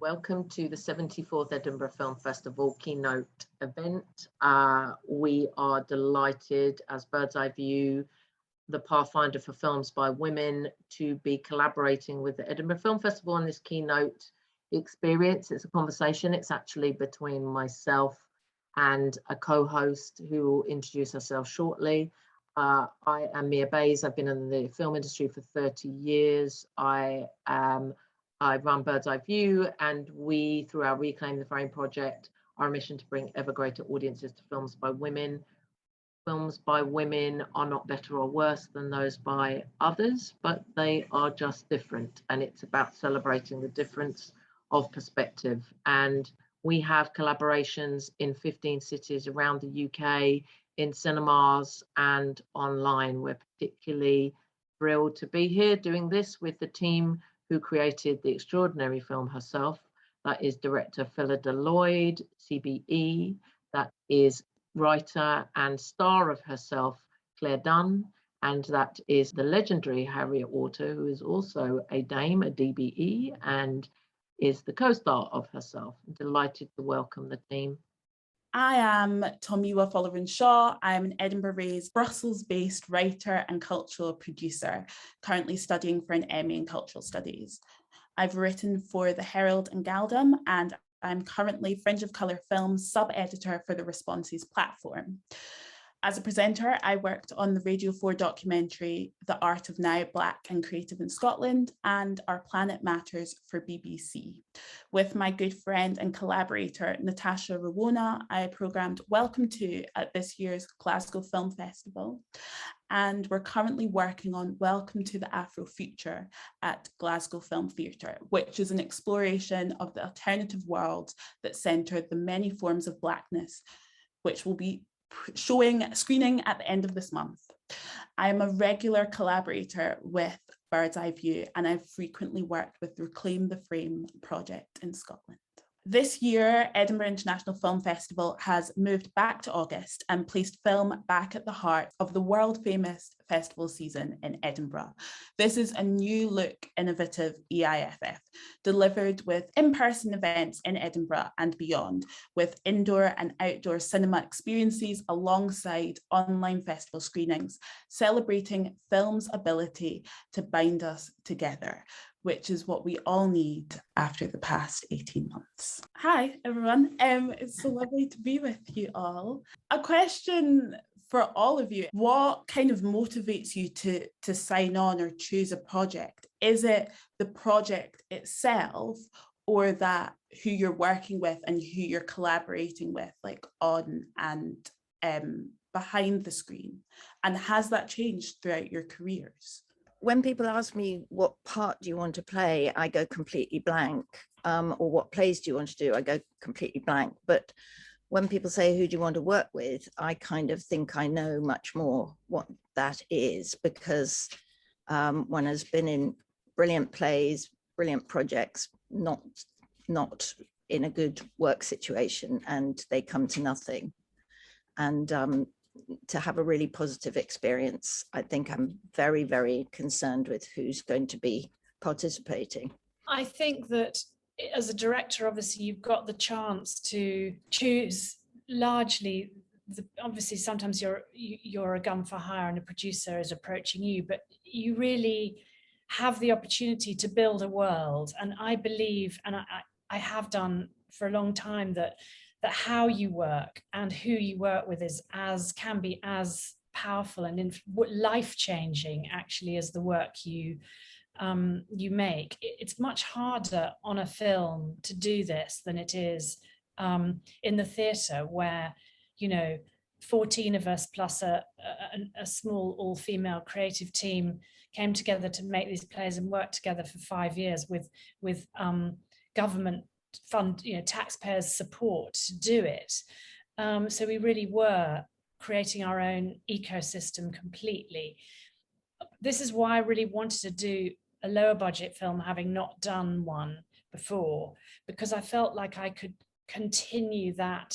Welcome to the 74th Edinburgh Film Festival keynote event. We are delighted as Bird's Eye View, the pathfinder for films by women, to be collaborating with the Edinburgh Film Festival on this keynote experience. It's a conversation. It's actually between myself and a co-host who will introduce herself shortly. I am Mia Bays. I've been in the film industry for 30 years. I run Bird's Eye View, and we, through our Reclaim the Frame project, our mission to bring ever greater audiences to films by women. Films by women are not better or worse than those by others, but they are just different, and it's about celebrating the difference of perspective. And we have collaborations in 15 cities around the UK, in cinemas and online. We're particularly thrilled to be here doing this with the team who created the extraordinary film herself. That is director Phyllida Lloyd, CBE. That is writer and star of herself, Clare Dunne. And that is the legendary Harriet, who is also a Dame, a DBE, and is the co-star of herself. I'm delighted to welcome the team. I am Tomiwa Folloran-Shaw. I'm an Edinburgh-raised, Brussels-based writer and cultural producer, currently studying for an MA in Cultural Studies. I've written for the Herald and Galdem, and I'm currently Fringe of Colour Films sub-editor for the Responses platform. As a presenter, I worked on the Radio 4 documentary, The Art of Now, Black and Creative in Scotland, and Our Planet Matters for BBC. With my good friend and collaborator, Natasha Rowona, I programmed Welcome To at this year's Glasgow Film Festival. And we're currently working on Welcome to the Afrofuture at Glasgow Film Theatre, which is an exploration of the alternative world that centred the many forms of Blackness, which will be screening at the end of this month. I am a regular collaborator with Bird's Eye View, and I've frequently worked with the Reclaim the Frame project in Scotland. This year, Edinburgh International Film Festival has moved back to August and placed film back at the heart of the world-famous festival season in Edinburgh. This is a new look, innovative EIFF, delivered with in-person events in Edinburgh and beyond, with indoor and outdoor cinema experiences alongside online festival screenings, celebrating film's ability to bind us together, which is what we all need after the past 18 months. Hi, everyone. It's so lovely to be with you all. A question for all of you: what kind of motivates you to sign on or choose a project? Is it the project itself, or that who you're working with and who you're collaborating with, like on and behind the screen? And has that changed throughout your careers? When people ask me what part do you want to play, I go completely blank. Or what plays do you want to do? I go completely blank. But when people say, who do you want to work with? I kind of think I know much more what that is, because one has been in brilliant plays, brilliant projects, not in a good work situation, and they come to nothing. And to have a really positive experience, I think I'm very, very concerned with who's going to be participating. I think that as a director, obviously, you've got the chance to choose largely. Obviously, sometimes you're a gun for hire and a producer is approaching you, but you really have the opportunity to build a world. And I believe, and I have done for a long time, that how you work and who you work with can be as powerful and life-changing actually as the work you make. It's much harder on a film to do this than it is in the theatre, where 14 of us plus a small all-female creative team came together to make these plays and worked together for 5 years with government fund, taxpayers' support to do it. So we really were creating our own ecosystem completely. This is why I really wanted to do a lower budget film, having not done one before, because I felt like I could continue that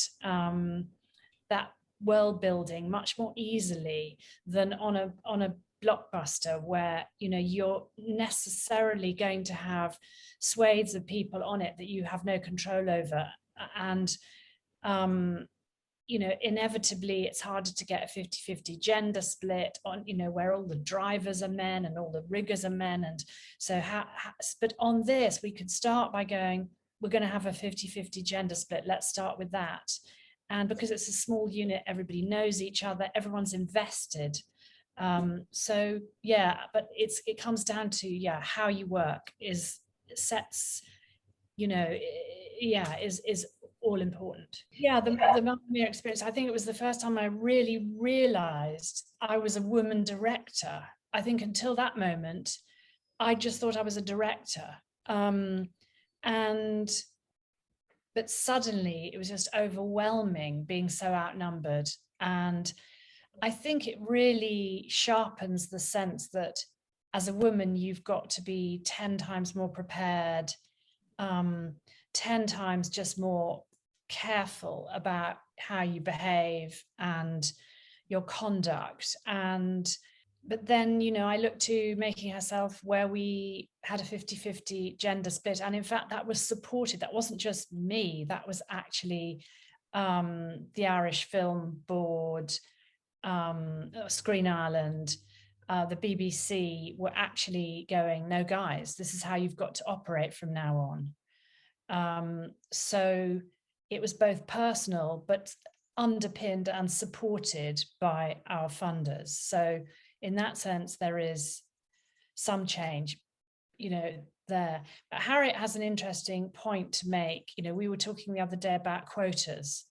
world building much more easily than on a blockbuster where, you know, you're necessarily going to have swathes of people on it that you have no control over. And, you know, inevitably it's harder to get a 50-50 gender split on, you know, where all the drivers are men and all the riggers are men. And so, but on this, we could start by going, we're going to have a 50-50 gender split. Let's start with that. And because it's a small unit, everybody knows each other, everyone's invested. So yeah, but it comes down to, yeah, how you work sets, you know, yeah, is all important. Yeah, the Mamma Mia experience, I think it was the first time I really realized I was a woman director. I think until that moment, I just thought I was a director. But suddenly it was just overwhelming being so outnumbered. And I think it really sharpens the sense that as a woman, you've got to be 10 times more prepared, 10 times just more careful about how you behave and your conduct. But then, you know, I looked to Making Herself, where we had a 50-50 gender split. And in fact, that was supported. That wasn't just me. That was actually the Irish Film Board, Screen Ireland, the BBC were actually going, no, guys, this is how you've got to operate from now on. So it was both personal, but underpinned and supported by our funders. So in that sense, there is some change, you know, there. But Harriet has an interesting point to make. You know, we were talking the other day about quotas,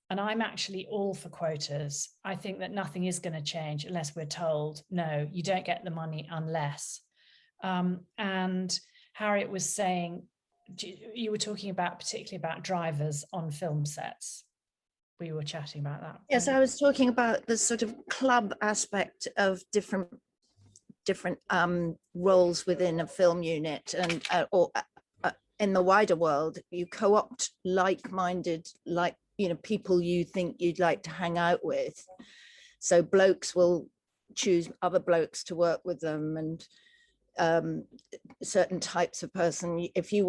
and I'm actually all for quotas. I think that nothing is going to change unless we're told, no, you don't get the money unless. And Harriet was saying, you were talking about particularly about drivers on film sets. We were chatting about that. Yes, I was talking about the sort of club aspect of different roles within a film unit, and or in the wider world, you co-opt like-minded, you know, people you think you'd like to hang out with. So blokes will choose other blokes to work with them, and certain types of person. If you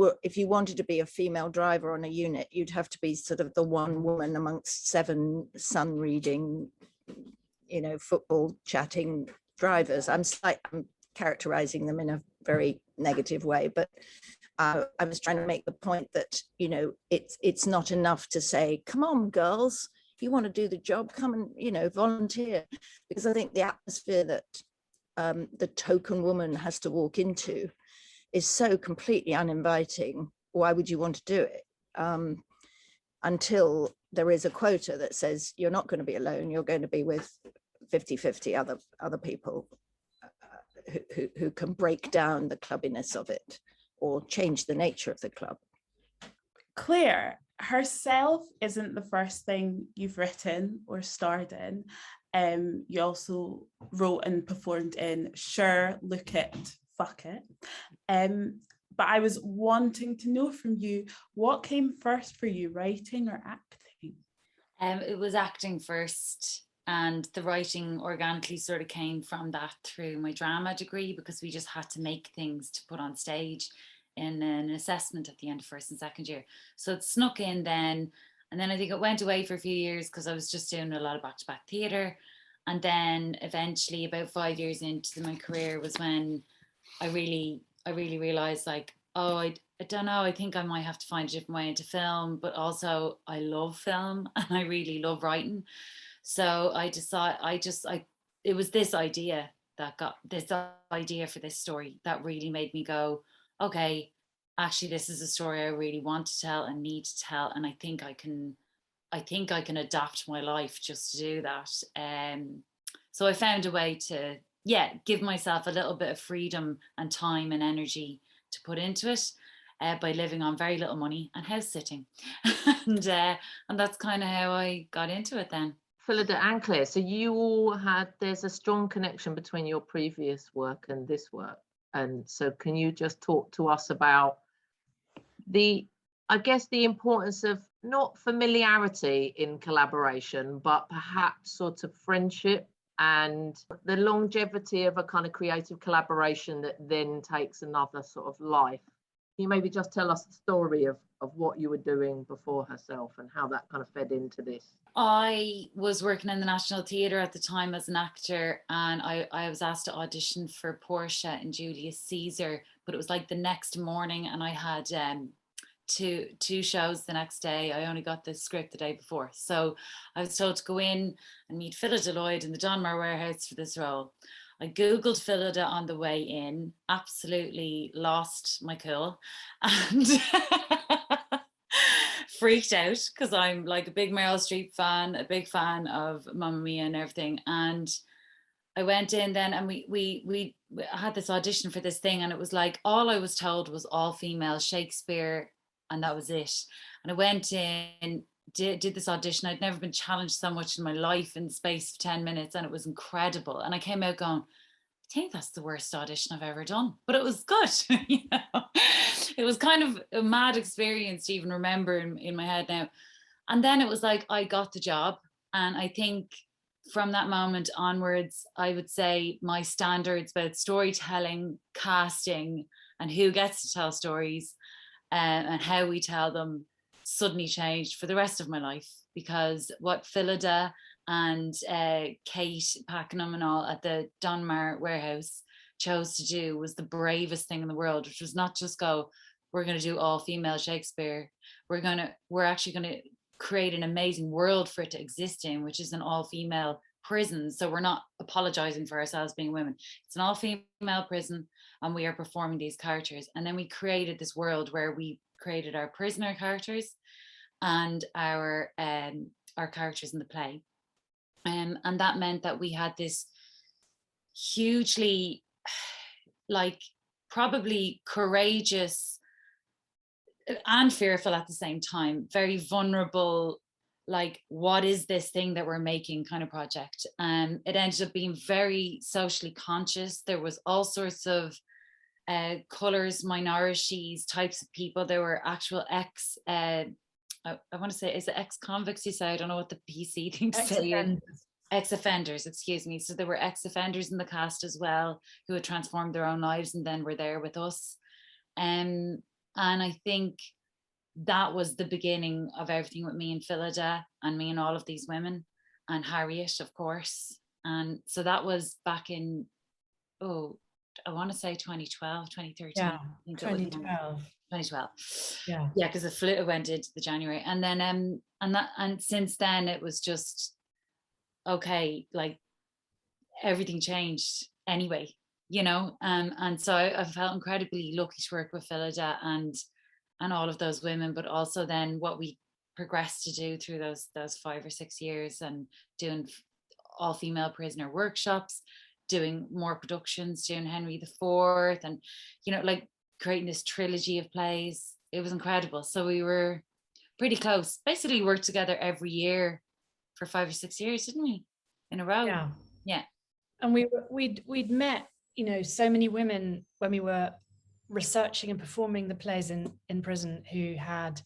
wanted to be a female driver on a unit, you'd have to be sort of the one woman amongst 7 sun reading, you know, football chatting drivers. I'm characterizing them in a very negative way, but I was trying to make the point that, you know, it's not enough to say, come on girls, you want to do the job, come and, you know, volunteer. Because I think the atmosphere that the token woman has to walk into is so completely uninviting. Why would you want to do it? Until there is a quota that says you're not going to be alone, you're going to be with 50-50 other people who can break down the clubbiness of it or change the nature of the club. Claire herself isn't the first thing you've written or starred in. You also wrote and performed in Sure, Look It, Fuck It. But I was wanting to know from you, what came first for you, writing or acting? It was acting first, and the writing organically sort of came from that through my drama degree, because we just had to make things to put on stage in an assessment at the end of first and second year. So it snuck in then. And then I think it went away for a few years because I was just doing a lot of back-to-back theatre. And then eventually, about 5 years into my career, was when I really realised, like, oh, I don't know, I think I might have to find a different way into film, but also I love film and I really love writing. So I decided, it was this idea for this story that really made me go, okay, actually, this is a story I really want to tell and need to tell, and I think I can adapt my life just to do that. So I found a way to, give myself a little bit of freedom and time and energy to put into it by living on very little money and house sitting. and that's kind of how I got into it then. Phyllida and Clare, so you all there's a strong connection between your previous work and this work. And so can you just talk to us about the importance of not familiarity in collaboration, but perhaps sort of friendship and the longevity of a kind of creative collaboration that then takes another sort of life. Can you maybe just tell us the story of what you were doing before Herself and how that kind of fed into this? I was working in the National Theatre at the time as an actor, and I was asked to audition for Portia in Julius Caesar, but it was like the next morning, and I had two shows the next day. I only got the script the day before. So I was told to go in and meet Phyllida Lloyd in the Dunne warehouse for this role. I Googled Phyllida on the way in, absolutely lost my cool, and freaked out because I'm like a big Meryl Streep fan, a big fan of Mamma Mia and everything. And I went in then, and we had this audition for this thing, and it was like all I was told was all female Shakespeare, and that was it. And I went in, did this audition. I'd never been challenged so much in my life in the space of 10 minutes, and it was incredible. And I came out going, I think that's the worst audition I've ever done, but it was good. You know, it was kind of a mad experience to even remember in my head now. And then it was like I got the job, and I think from that moment onwards, I would say my standards about storytelling, casting, and who gets to tell stories and how we tell them suddenly changed for the rest of my life, because what Phyllida and Kate Pakenham and all at the Dunne warehouse chose to do was the bravest thing in the world, which was not just go, we're going to do all female Shakespeare. We're actually going to create an amazing world for it to exist in, which is an all female prison. So we're not apologizing for ourselves being women. It's an all female prison, and we are performing these characters. And then we created this world where we created our prisoner characters and our characters in the play. And that meant that we had this hugely, like, probably courageous and fearful at the same time, very vulnerable, like, what is this thing that we're making kind of project. And it ended up being very socially conscious. There was all sorts of colors, minorities, types of people. There were actual I want to say, is it ex-convicts you say? I don't know what the PC thing to say. Ex-offenders, excuse me. So there were ex-offenders in the cast as well who had transformed their own lives and then were there with us. And I think that was the beginning of everything with me and Phyllida and me and all of these women, and Harriet, of course. And so that was back in, I want to say 2012, 2013. Yeah, 2012. 2012. Yeah, because the Phyllida went into the January, and then and since then it was just okay, like everything changed anyway, you know. And so I felt incredibly lucky to work with Phyllida and all of those women, but also then what we progressed to do through those 5 or 6 years, and doing all female prisoner workshops, doing more productions, doing Henry IV, and you know, like creating this trilogy of plays. It was incredible. So we were pretty close. Basically worked together every year for 5 or 6 years, didn't we? In a row. Yeah. And we'd met, you know, so many women when we were researching and performing the plays in prison who had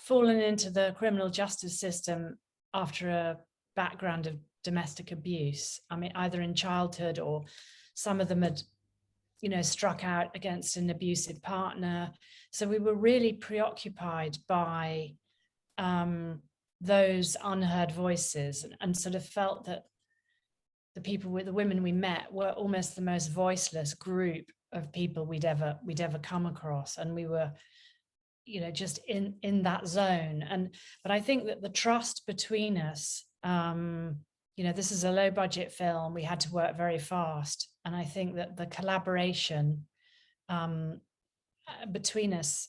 fallen into the criminal justice system after a background of domestic abuse. I mean, either in childhood, or some of them had, you know, struck out against an abusive partner. So we were really preoccupied by those unheard voices, and sort of felt that the women we met were almost the most voiceless group of people we'd ever come across. And we were, you know, just in that zone. But I think that the trust between us, you know, this is a low budget film. We had to work very fast. And I think that the collaboration between us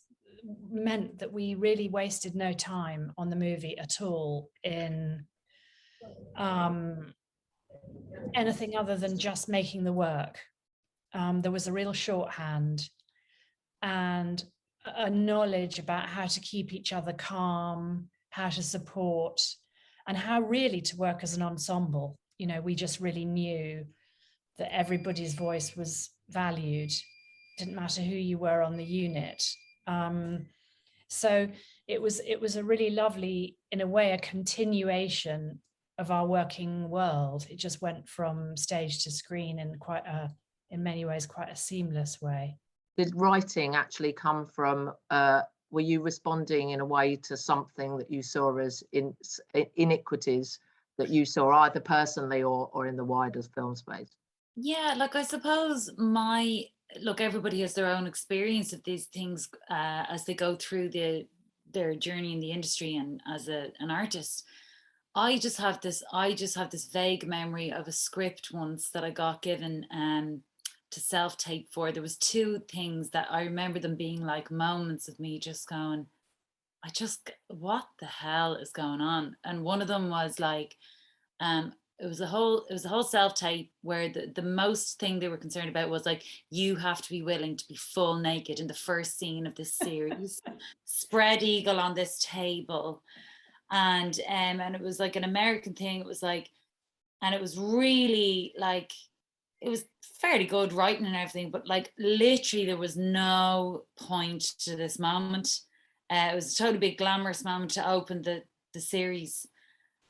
meant that we really wasted no time on the movie at all in anything other than just making the work. There was a real shorthand and a knowledge about how to keep each other calm, how to support, and how really to work as an ensemble. You know, we just really knew that everybody's voice was valued. Didn't matter who you were on the unit. So it was a really lovely, in a way, a continuation of our working world. It just went from stage to screen in in many ways, quite a seamless way. Did writing actually come from, were you responding in a way to something that you saw as inequities that you saw either personally or in the wider film space? Yeah, like I suppose look, everybody has their own experience of these things as they go through their journey in the industry and as an artist. I just have this vague memory of a script once that I got given to self-tape for. There was two things that I remember them being like moments of me just going, what the hell is going on? And one of them was like, it was a whole self-tape where the most thing they were concerned about was like, you have to be willing to be full naked in the first scene of this series, spread eagle on this table. And it was like an American thing. It was like, and it was really like, it was fairly good writing and everything, but like literally there was no point to this moment. It was a totally big glamorous moment to open the series,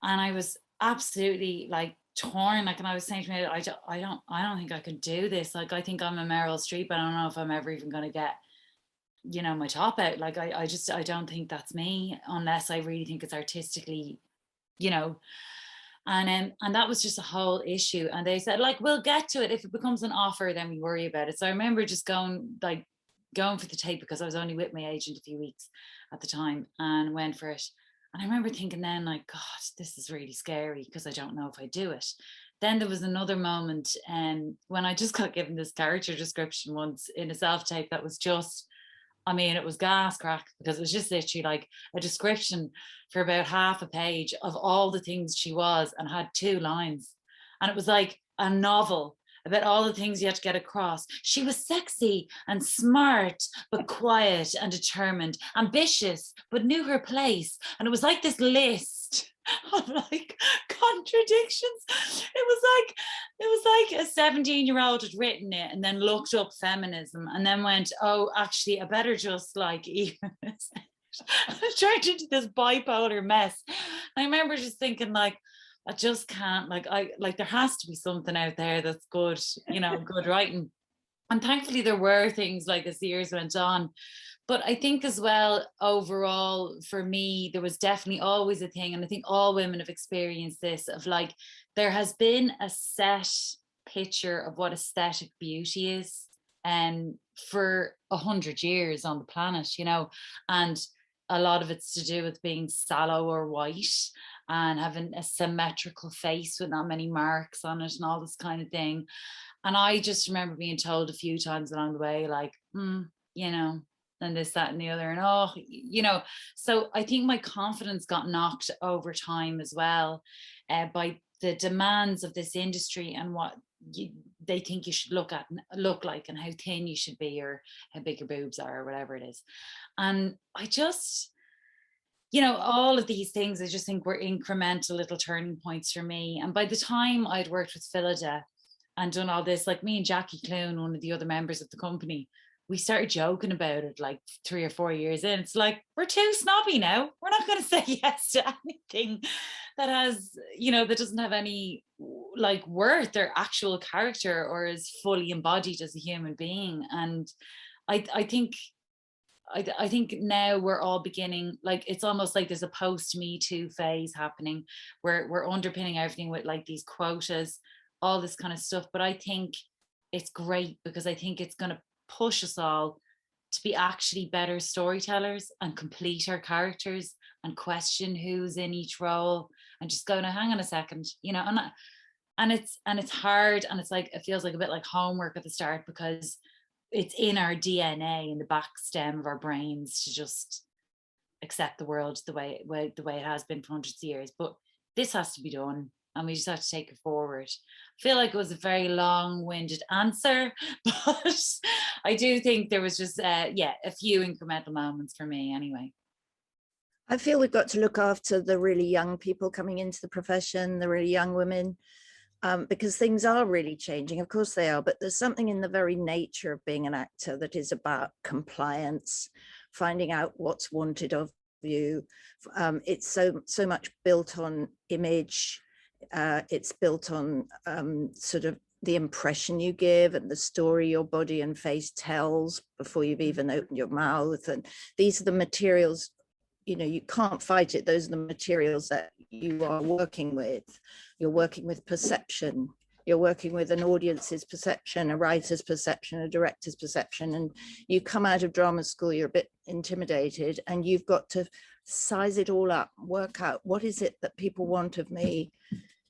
and I was absolutely like torn. Like, and I was saying to me, I don't think I can do this. Like, I think I'm a Meryl Streep. I don't know if I'm ever even going to get, you know, my top out. Like, I don't think that's me unless I really think it's artistically, you know. And that was just a whole issue. And they said, like, we'll get to it. If it becomes an offer, then we worry about it. So I remember just going for the tape, because I was only with my agent a few weeks at the time, and went for it. And I remember thinking then, like, God, this is really scary, because I don't know if I do it. Then there was another moment when I just got given this character description once in a self-tape that was just, I mean, it was gas crack, because it was just literally like a description for about half a page of all the things she was, and had 2 lines. And it was like a novel about all the things you had to get across. She was sexy and smart, but quiet and determined, ambitious, but knew her place. And it was like this list of like contradictions. It was like a 17-year-old had written it and then looked up feminism and then went, oh, actually, I better just like even this. I turned into this bipolar mess. I remember just thinking, like, I just can't, like there has to be something out there that's good, you know, good writing. And thankfully there were things like as the years went on. But I think as well, overall, for me, there was definitely always a thing, and I think all women have experienced this, of like, there has been a set picture of what aesthetic beauty is for 100 years on the planet, you know, and a lot of it's to do with being sallow or white and having a symmetrical face with not many marks on it and all this kind of thing. And I just remember being told a few times along the way, like, you know, and this, that, and the other, and oh, you know. So I think my confidence got knocked over time as well by the demands of this industry and what they think you should look like, and how thin you should be, or how big your boobs are, or whatever it is. And I just, you know, all of these things I just think were incremental little turning points for me. And by the time I'd worked with Phyllida and done all this, like me and Jackie Clune, one of the other members of the company, we started joking about it like 3 or 4 years in. It's like, we're too snobby now. We're not going to say yes to anything that has, you know, that doesn't have any like worth or actual character or is fully embodied as a human being. And I think now we're all beginning, like, it's almost like there's a post Me Too phase happening where we're underpinning everything with like these quotas, all this kind of stuff. But I think it's great, because I think it's going to push us all to be actually better storytellers and complete our characters and question who's in each role, and just go, now hang on a second, you know. And it's hard, and it's like, it feels like a bit like homework at the start, because it's in our DNA, in the back stem of our brains, to just accept the world the way it has been for hundreds of years. But this has to be done, and we just have to take it forward. I feel like it was a very long-winded answer, but I do think there was just a few incremental moments for me anyway. I feel we've got to look after the really young people coming into the profession, the really young women, because things are really changing. Of course they are, but there's something in the very nature of being an actor that is about compliance, finding out what's wanted of you. It's so much built on image It's built on sort of the impression you give and the story your body and face tells before you've even opened your mouth. And these are the materials, you know, you can't fight it. Those are the materials that you are working with. You're working with perception. You're working with an audience's perception, a writer's perception, a director's perception. And you come out of drama school, you're a bit intimidated, and you've got to size it all up, work out what is it that people want of me.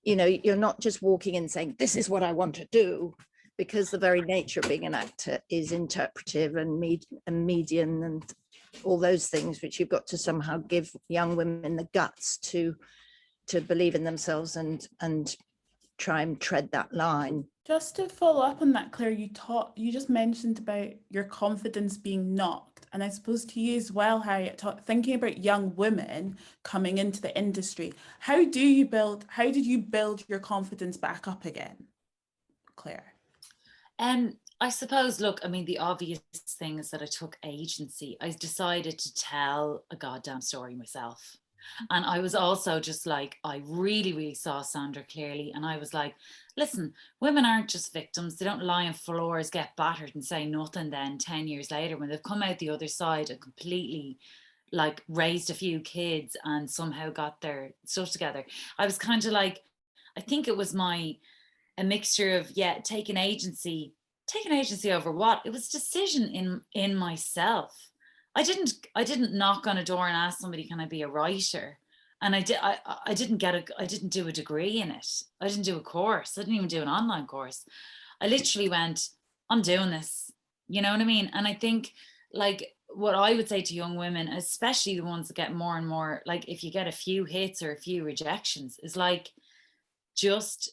You know, you're not just walking in saying, this is what I want to do, because the very nature of being an actor is interpretive and median and all those things, which you've got to somehow give young women the guts to believe in themselves and try and tread that line. Just to follow up on that, Claire, you just mentioned about your confidence being knocked. And I suppose to you as well, Harriet, thinking about young women coming into the industry, how did you build your confidence back up again, Claire? I suppose, look, I mean, the obvious thing is that I took agency. I decided to tell a goddamn story myself. And I was also just like, I really, really saw Sandra clearly. And I was like, listen, women aren't just victims. They don't lie on floors, get battered and say nothing then 10 years later when they've come out the other side and completely like raised a few kids and somehow got their stuff together. I was kind of like, I think it was a mixture of, taking agency over what? It was decision in myself. I didn't knock on a door and ask somebody, can I be a writer? And I didn't do a degree in it. I didn't do a course. I didn't even do an online course. I literally went, I'm doing this. You know what I mean? And I think like what I would say to young women, especially the ones that get more and more, like if you get a few hits or a few rejections, is like, just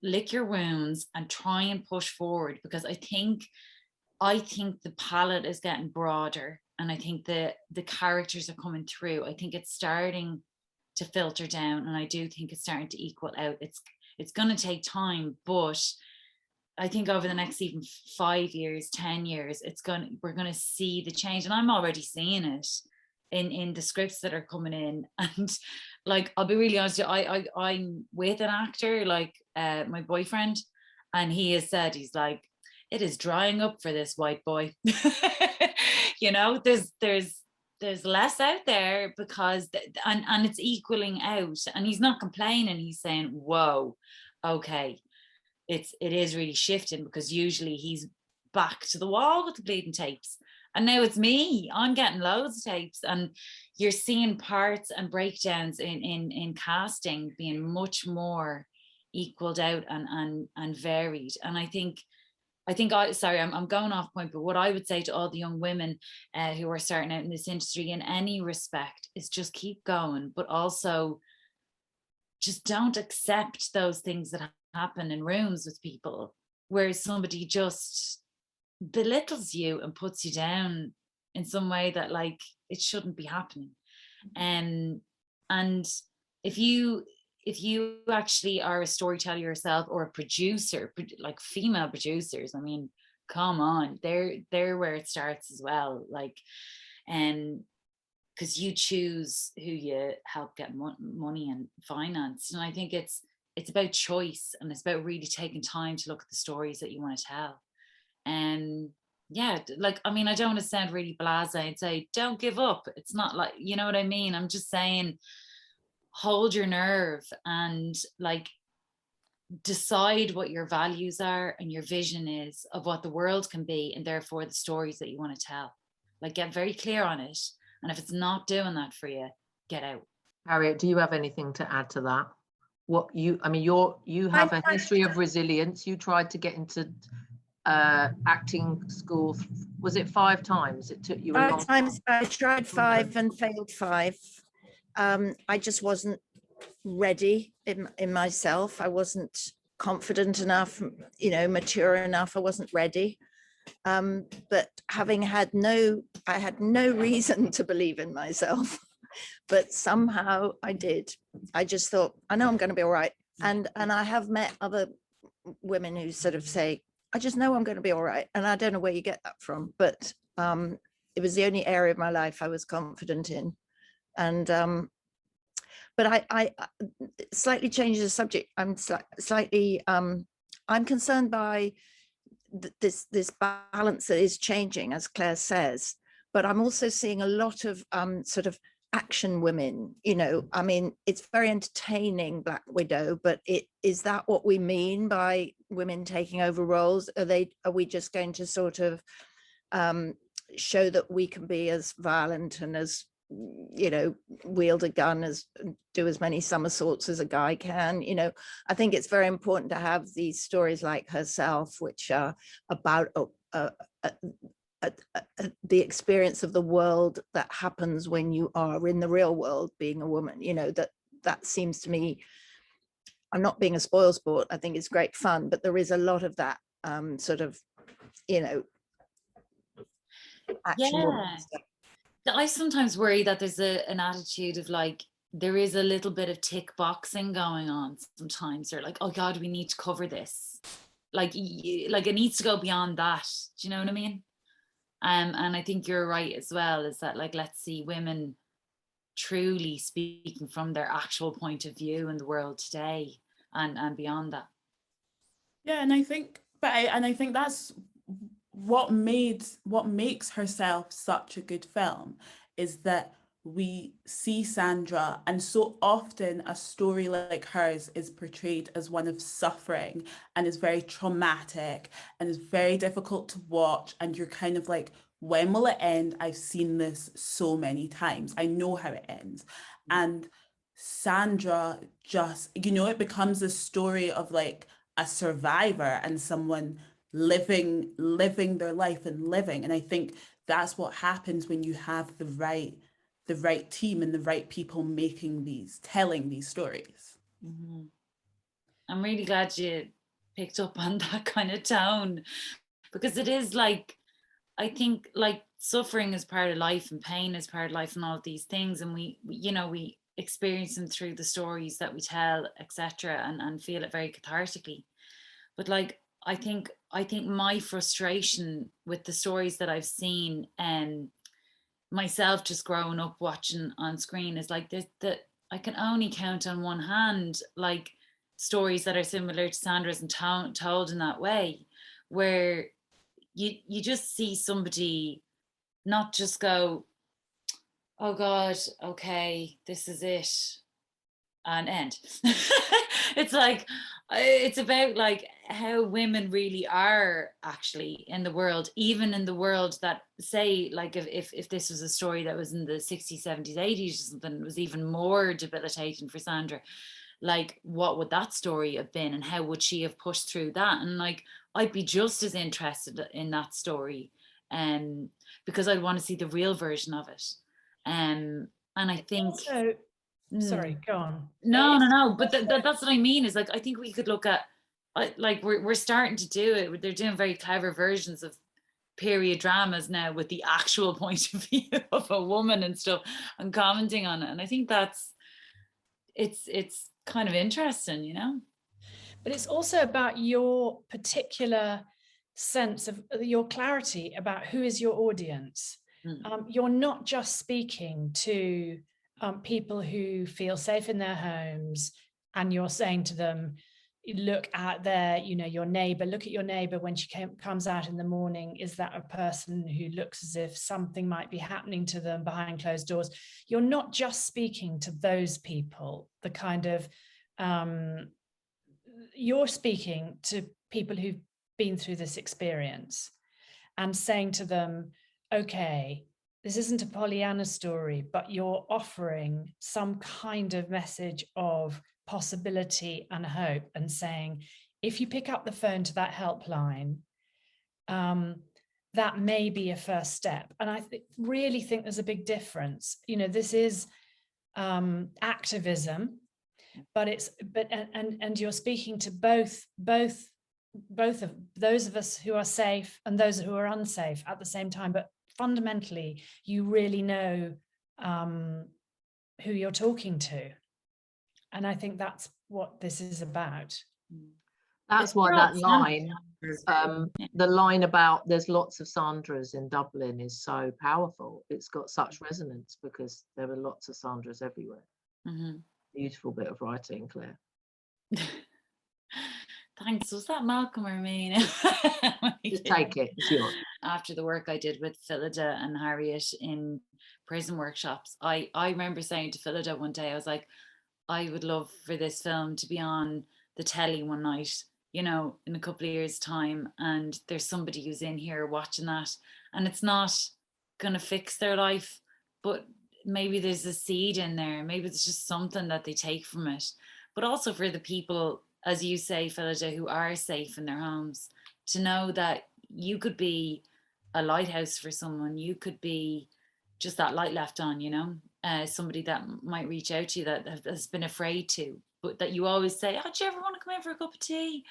lick your wounds and try and push forward, because I think the palette is getting broader, and I think the characters are coming through. I think it's starting to filter down, and I do think it's starting to equal out. It's going to take time, but I think over the next even 5 years, 10 years, we're going to see the change, and I'm already seeing it in the scripts that are coming in. And like, I'll be really honest, I'm with an actor, like my boyfriend, and he has said, he's like, it is drying up for this white boy. You know, there's less out there because, and it's equaling out, and he's not complaining. He's saying, whoa, okay, it is really shifting, because usually he's back to the wall with the bleeding tapes. And now it's me, I'm getting loads of tapes, and you're seeing parts and breakdowns in casting being much more equaled out and varied. And I think I'm going off point, but what I would say to all the young women who are starting out in this industry in any respect is just keep going, but also just don't accept those things that happen in rooms with people where somebody just belittles you and puts you down in some way that like it shouldn't be happening. And if you actually are a storyteller yourself, or a producer, like female producers, I mean, come on, they're where it starts as well. Like, because you choose who you help get money and finance. And I think it's about choice, and it's about really taking time to look at the stories that you want to tell. And like, I mean, I don't want to sound really blasé and say, don't give up. It's not like, you know what I mean? I'm just saying, hold your nerve and like decide what your values are and your vision is of what the world can be, and therefore the stories that you want to tell. Like, get very clear on it. And if it's not doing that for you, get out. Harriet, do you have anything to add to that? You have a history of resilience. You tried to get into acting school. Was it 5 times? It took you a long time. I tried 5 and failed 5. I just wasn't ready in myself. I wasn't confident enough, you know, mature enough. I wasn't ready. But I had no reason to believe in myself, but somehow I did. I just thought, I know I'm going to be all right. And I have met other women who sort of say, I just know I'm going to be all right. And I don't know where you get that from, but it was the only area of my life I was confident in. And But I slightly changes the subject. I'm slightly I'm concerned by this balance that is changing, as Claire says. But I'm also seeing a lot of sort of action women. You know, I mean, it's very entertaining, Black Widow, but is that what we mean by women taking over roles? Are we just going to sort of show that we can be as violent and as, you know, wield a gun, as do as many somersaults as a guy can? You know, I think it's very important to have these stories like Herself, which are about the experience of the world that happens when you are in the real world being a woman. You know, that seems to me, I'm not being a spoilsport, I think it's great fun, but there is a lot of that sort of, you know, action woman stuff. I sometimes worry that there's an attitude of like, there is a little bit of tick boxing going on sometimes. They're like, oh God, we need to cover this. Like it needs to go beyond that. Do you know what I mean? And I think you're right as well, is that like, let's see women truly speaking from their actual point of view in the world today and beyond that. Yeah, and I think, I think that's what makes Herself such a good film, is that we see Sandra, and so often a story like hers is portrayed as one of suffering and is very traumatic and is very difficult to watch, and you're kind of like, when will it end? I've seen this so many times, I know how it ends. And Sandra just, you know, it becomes a story of like a survivor and someone living their life and living. And I think that's what happens when you have the right team and the right people telling these stories. Mm-hmm. I'm really glad you picked up on that kind of tone, because it is like, I think like suffering is part of life and pain is part of life and all of these things, and we you know, we experience them through the stories that we tell, etc., and feel it very cathartically. But like, I think my frustration with the stories that I've seen, myself just growing up watching on screen, is like this, that I can only count on one hand like stories that are similar to Sandra's and told in that way, where you just see somebody not just go, oh God, okay, this is it, and end. It's like, it's about like how women really are actually in the world, even in the world that, say, like if this was a story that was in the 60s, 70s, 80s or something, it was even more debilitating for Sandra. Like, what would that story have been, and how would she have pushed through that? And like, I'd be just as interested in that story, because I'd want to see the real version of it. And I think also, sorry, go on. No, but that's what I mean, is like, I think we could look at, like, we're starting to do it. They're doing very clever versions of period dramas now with the actual point of view of a woman and stuff, and commenting on it. And I think it's kind of interesting, you know. But it's also about your particular sense of your clarity about who is your audience. You're not just speaking to people who feel safe in their homes, and you're saying to them, look at their, you know, your neighbor, look at your neighbor when she comes out in the morning. Is that a person who looks as if something might be happening to them behind closed doors? You're not just speaking to those people, the kind of, you're speaking to people who've been through this experience and saying to them, okay, this isn't a Pollyanna story, but you're offering some kind of message of possibility and hope, and saying, if you pick up the phone to that helpline, that may be a first step. And I really think there's a big difference. You know, this is activism, but you're speaking to both of those of us who are safe and those who are unsafe at the same time. But fundamentally, you really know who you're talking to. And I think that's what this is about. That's why that line, the line about there's lots of Sandras in Dublin, is so powerful. It's got such resonance because there are lots of Sandras everywhere. Mm-hmm. Beautiful bit of writing, Claire. Thanks. Was that Malcolm or me? Just take it. It's yours. After the work I did with Phyllida and Harriet in prison workshops, I remember saying to Phyllida one day, I was like, I would love for this film to be on the telly one night, you know, in a couple of years' time, and there's somebody who's in here watching that, and it's not going to fix their life, but maybe there's a seed in there. Maybe it's just something that they take from it. But also for the people, as you say, Phyllida, who are safe in their homes, to know that you could be a lighthouse for someone. You could be just that light left on, you know, somebody that might reach out to you that has been afraid to, but that you always say, oh, do you ever want to come in for a cup of tea?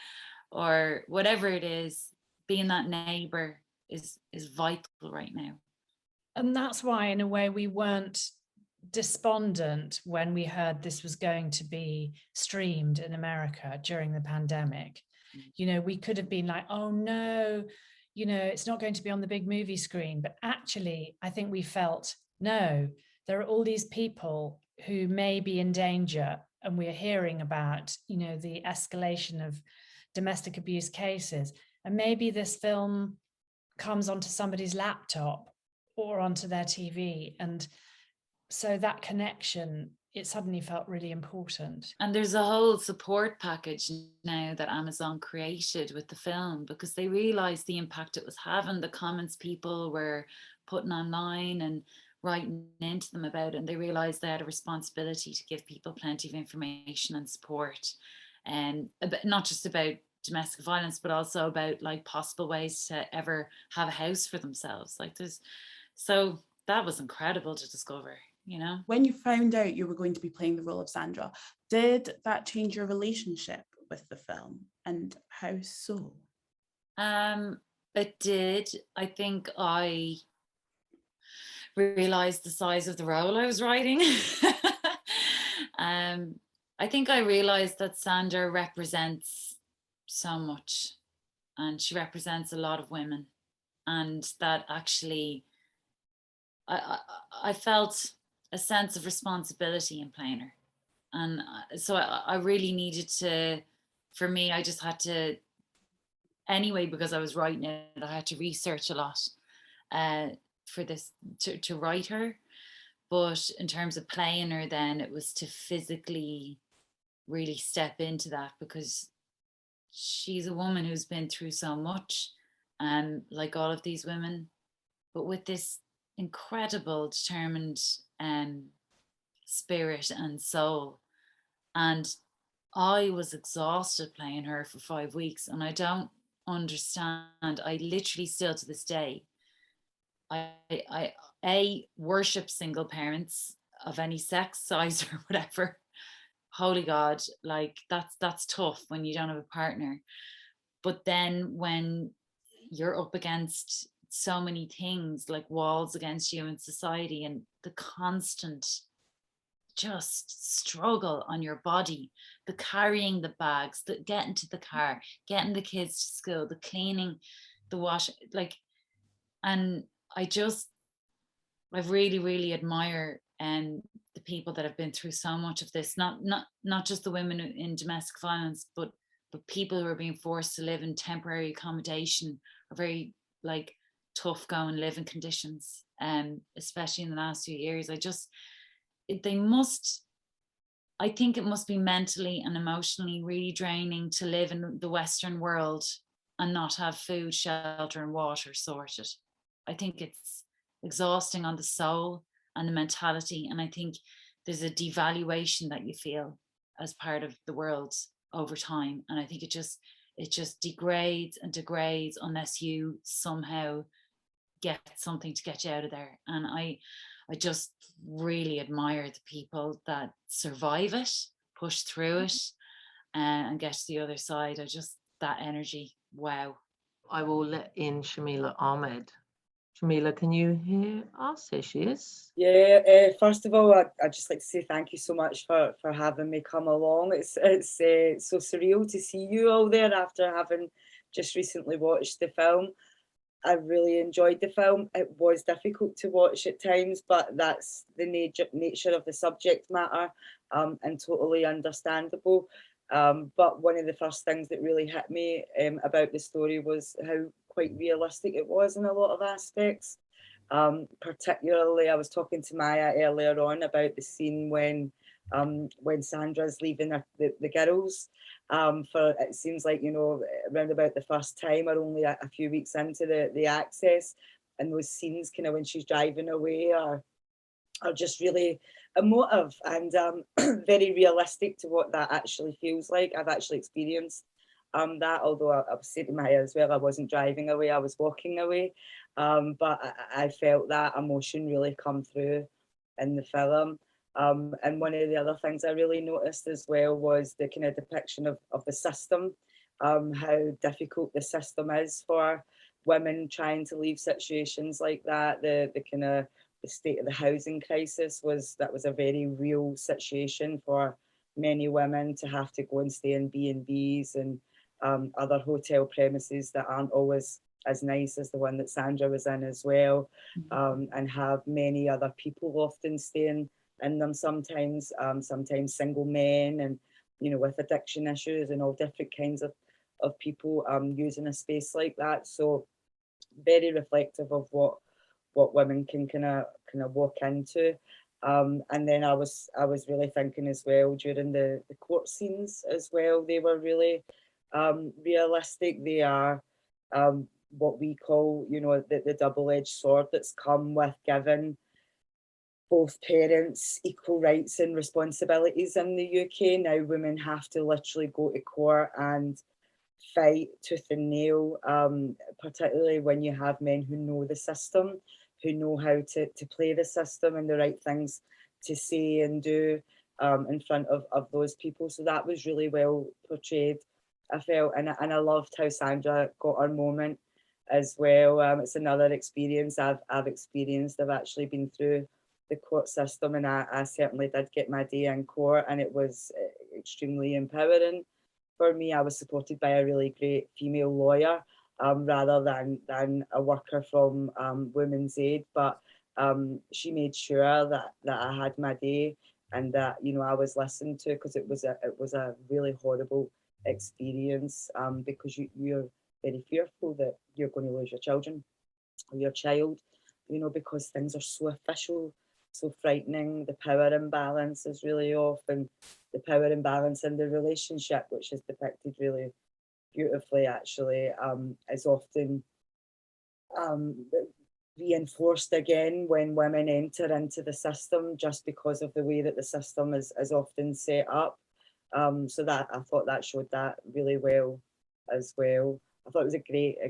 Or whatever it is, being that neighbor is vital right now. And that's why, in a way, we weren't despondent when we heard this was going to be streamed in America during the pandemic. You know, we could have been like, oh no, you know, it's not going to be on the big movie screen. But actually, I think we felt, no, there are all these people who may be in danger, and we're hearing about, you know, the escalation of domestic abuse cases. And maybe this film comes onto somebody's laptop or onto their TV. And so that connection, it suddenly felt really important. And there's a whole support package now that Amazon created with the film, because they realized the impact it was having, the comments people were putting online and writing into them about it. And they realized they had a responsibility to give people plenty of information and support, and not just about domestic violence, but also about like possible ways to ever have a house for themselves. Like so that was incredible to discover, you know. When you found out you were going to be playing the role of Sandra, did that change your relationship with the film, and how so? It did. I think I realized the size of the role I was writing. I think I realized that Sandra represents so much, and she represents a lot of women, and that actually I felt a sense of responsibility in playing her. And so I really needed to, for me, I just had to, anyway, because I was writing it, I had to research a lot for this, to write her. But in terms of playing her, then it was to physically really step into that, because she's a woman who's been through so much, like all of these women, but with this incredible, determined spirit and soul. And I was exhausted playing her for 5 weeks, and I don't understand. I literally still to this day, I worship single parents of any sex, size, or whatever. Holy God, like that's tough when you don't have a partner. But then when you're up against so many things, like walls against you in society, and the constant just struggle on your body, the carrying the bags, the getting to the car, getting the kids to school, the cleaning, the wash, like, and I really, really admire the people that have been through so much of this, not just the women in domestic violence, but people who are being forced to live in temporary accommodation, or very like tough going living conditions, especially in the last few years. I think it must be mentally and emotionally really draining to live in the Western world and not have food, shelter, and water sorted. I think it's exhausting on the soul and the mentality. And I think there's a devaluation that you feel as part of the world over time. And I think it just degrades and degrades unless you somehow get something to get you out of there. And I just really admire the people that survive it, push through it, and get to the other side. That energy, wow. I will let in Shumela Ahmed. Shumela, can you hear us? Here she is. Yeah, first of all, I'd just like to say thank you so much for having me come along. It's so surreal to see you all there after having just recently watched the film. I really enjoyed the film. It was difficult to watch at times, but that's the nature of the subject matter, and totally understandable. But one of the first things that really hit me about the story was how quite realistic it was in a lot of aspects. Particularly, I was talking to Maya earlier on about the scene when Sandra's leaving the girls. For it seems like, you know, around about the first time or only a few weeks into the access, and those scenes kind of when she's driving away are just really emotive and very realistic to what that actually feels like. I've actually experienced that, although I was saying to Maya as well, I wasn't driving away, I was walking away. But I felt that emotion really come through in the film. And one of the other things I really noticed as well was the kind of depiction of the system, how difficult the system is for women trying to leave situations like that. The kind of the state of the housing crisis was a very real situation for many women to have to go and stay in B&Bs and other hotel premises that aren't always as nice as the one that Sandra was in as well, and have many other people often staying in them sometimes, sometimes single men and, you know, with addiction issues and all different kinds of people using a space like that. So very reflective of what women can kind of walk into. And then I was really thinking as well during the court scenes as well, they were really realistic. They are what we call, you know, the double-edged sword that's come with giving both parents equal rights and responsibilities in the UK. Now women have to literally go to court and fight tooth and nail, particularly when you have men who know the system, who know how to play the system and the right things to say and do in front of those people. So that was really well portrayed, I felt, and I loved how Sandra got her moment as well. It's another experience I've experienced. I've actually been through the court system, and I certainly did get my day in court, and it was extremely empowering for me. I was supported by a really great female lawyer, rather than a worker from Women's Aid, but she made sure that I had my day and that, you know, I was listened to, because it was a really horrible experience, because you're very fearful that you're going to lose your children or your child, you know, because things are so official, so frightening. The power imbalance is really off, and the power imbalance in the relationship, which is depicted really beautifully actually, is often reinforced again when women enter into the system, just because of the way that the system is often set up. So that I thought that showed that really well as well. I thought it was a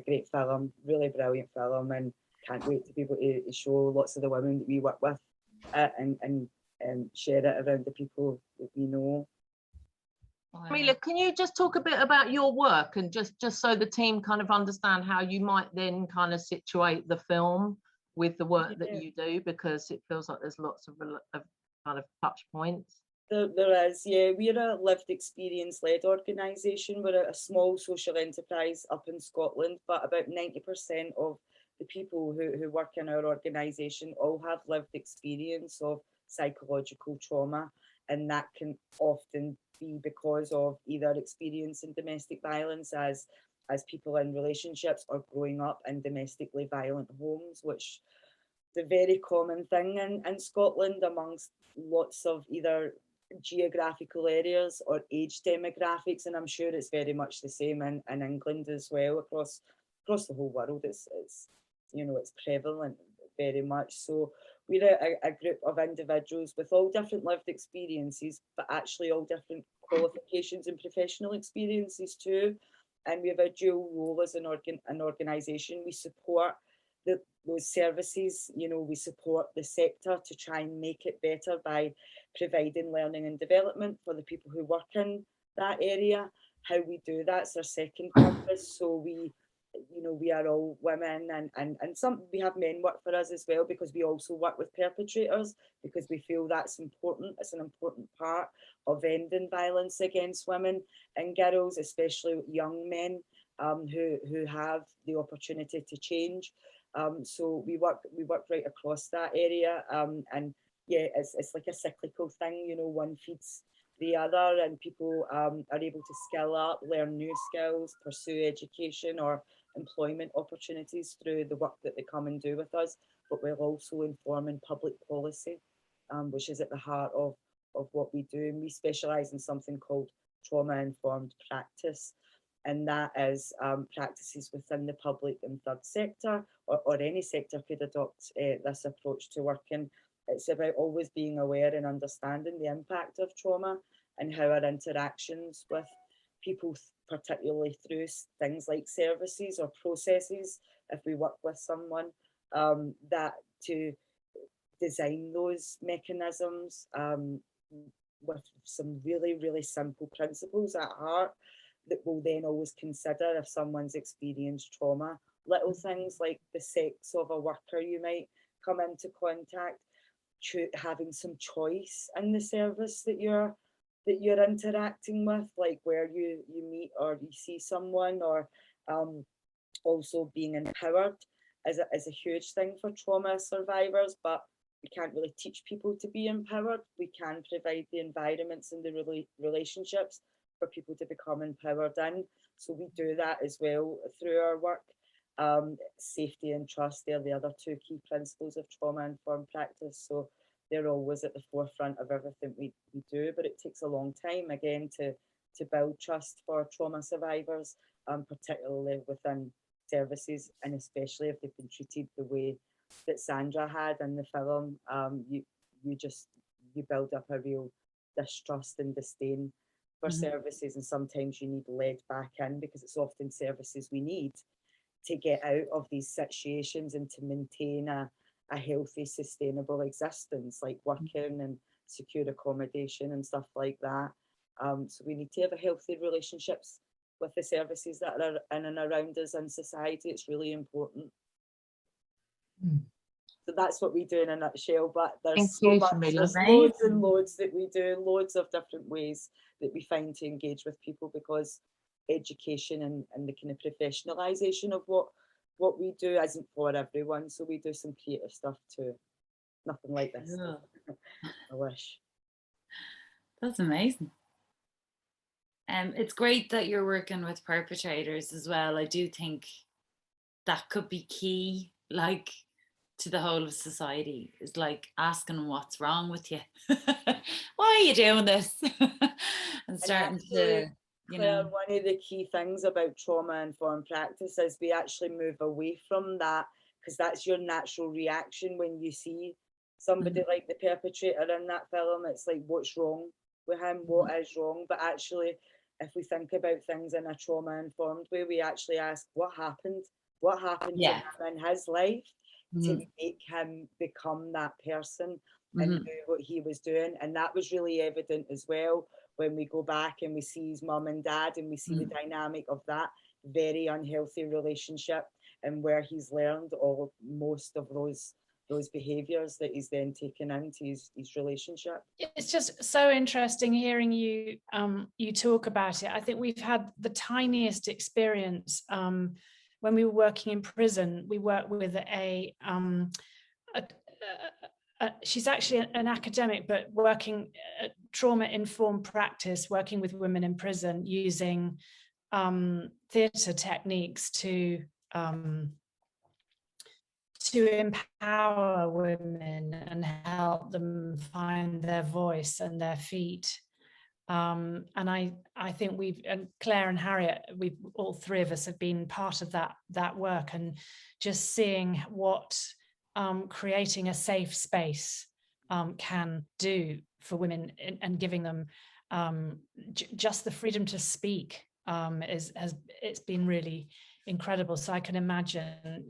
great film, really brilliant film, and can't wait to be able to show lots of the women that we work with and share it around the people that we know. Shumela, can you just talk a bit about your work, and just so the team kind of understand how you might then kind of situate the film with the work that you do, because it feels like there's lots of kind of touch points. There is, yeah. We're a lived experience-led organisation. We're a small social enterprise up in Scotland, but about 90% of the people who work in our organisation all have lived experience of psychological trauma, and that can often be because of either experiencing domestic violence as people in relationships, or growing up in domestically violent homes, which is a very common thing in Scotland amongst lots of either geographical areas or age demographics, and I'm sure it's very much the same in England as well, across the whole world. It's you know, it's prevalent very much. So we're a group of individuals with all different lived experiences, but actually all different qualifications and professional experiences too. And we have a dual role as an organisation. We support those services, you know, we support the sector to try and make it better by providing learning and development for the people who work in that area. How we do that's our second purpose. So we, you know, we are all women, and some, we have men work for us as well, because we also work with perpetrators, because we feel that's important. It's an important part of ending violence against women and girls, especially young men, who have the opportunity to change. So we work right across that area, and yeah, it's like a cyclical thing, you know, one feeds the other, and people are able to skill up, learn new skills, pursue education or employment opportunities through the work that they come and do with us, but we're also informing public policy, which is at the heart of what we do. And we specialise in something called trauma-informed practice, and that is practices within the public and third sector, or any sector could adopt this approach to working. It's about always being aware and understanding the impact of trauma and how our interactions with people, particularly through things like services or processes, if we work with someone, that to design those mechanisms with some really, really simple principles at heart that we'll then always consider if someone's experienced trauma. Little things like the sex of a worker you might come into contact, having some choice in the service that you're interacting with, like where you meet or you see someone, or also being empowered is a huge thing for trauma survivors. But we can't really teach people to be empowered. We can provide the environments and the relationships for people to become empowered in. So we do that as well through our work. Safety and trust, they're the other two key principles of trauma-informed practice. So they're always at the forefront of everything we do, but it takes a long time, again, to build trust for trauma survivors, particularly within services, and especially if they've been treated the way that Sandra had in the film. You build up a real distrust and disdain for services, and sometimes you need led back in, because it's often services we need to get out of these situations and to maintain a healthy, sustainable existence, like working and secure accommodation and stuff like that. So we need to have a healthy relationships with the services that are in and around us in society. It's really important. So that's what we do in a nutshell, but there's so much, there's loads and loads that we do, loads of different ways that we find to engage with people, because education and the kind of professionalisation of what we do isn't for everyone. So we do some creative stuff too. Nothing like this. Yeah. I wish. That's amazing. It's great that you're working with perpetrators as well. I do think that could be key, like, to the whole of society, is like asking what's wrong with you. Why are you doing this? And starting to, you know. One of the key things about trauma-informed practice is we actually move away from that, because that's your natural reaction when you see somebody like the perpetrator in that film. It's like, what's wrong with him? What is wrong? But actually, if we think about things in a trauma-informed way, we actually ask, what happened? What happened to him in his life to make him become that person and do what he was doing? And that was really evident as well when we go back and we see his mum and dad, and we see the dynamic of that very unhealthy relationship, and where he's learned most of those behaviours that he's then taken into his relationship. It's just so interesting hearing you talk about it. I think we've had the tiniest experience when we were working in prison. We worked with she's actually an academic, but working trauma-informed practice, working with women in prison using theatre techniques to empower women and help them find their voice and their feet. And I think Clare and Harriet, all three of us have been part of that work, and just seeing what creating a safe space can do for women, and giving them just the freedom to speak it's been really incredible. So I can imagine,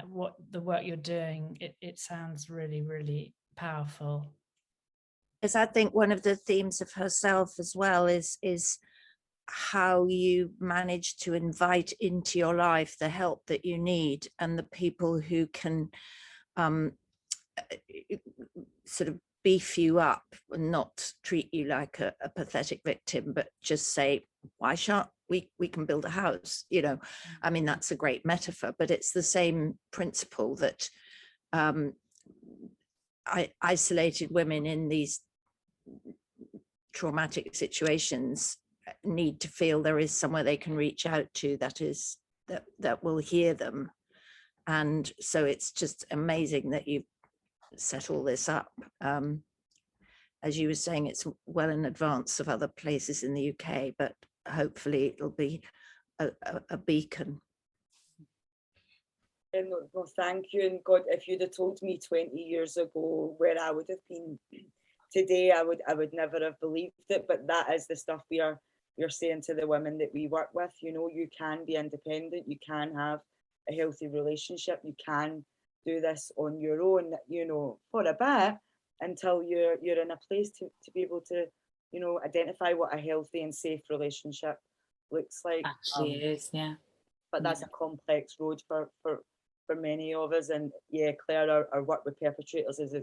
what the work you're doing. It sounds really, really powerful. Yes, I think one of the themes of herself as well is how you manage to invite into your life the help that you need, and the people who can sort of beef you up and not treat you like a pathetic victim, but just say, why we can build a house, you know. I mean, that's a great metaphor, but it's the same principle that isolated women in these traumatic situations need to feel there is somewhere they can reach out to that will hear them. And so it's just amazing that you've set all this up. As you were saying, it's well in advance of other places in the UK, but hopefully it'll be a beacon. Well, thank you. And God, if you'd have told me 20 years ago where I would have been today, I would never have believed it. But that is the stuff we're saying to the women that we work with. You know, you can be independent, you can have a healthy relationship, you can do this on your own, you know, for a bit, until you're in a place to be able to, you know, identify what a healthy and safe relationship looks like. Actually is, yeah. But that's a complex road for many of us. And yeah, Clare, our work with perpetrators is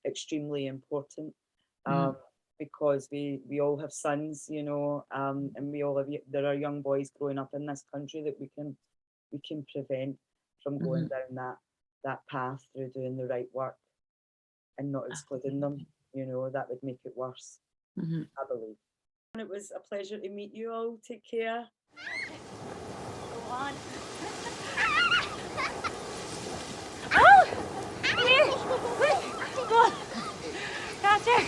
extremely important, because we all have sons, you know, and we all have, there are young boys growing up in this country that we can prevent from going down that path through doing the right work and not excluding them. You know, that would make it worse, I believe. And it was a pleasure to meet you all. Take care. Go on. Oh! Here! Go on. Faster!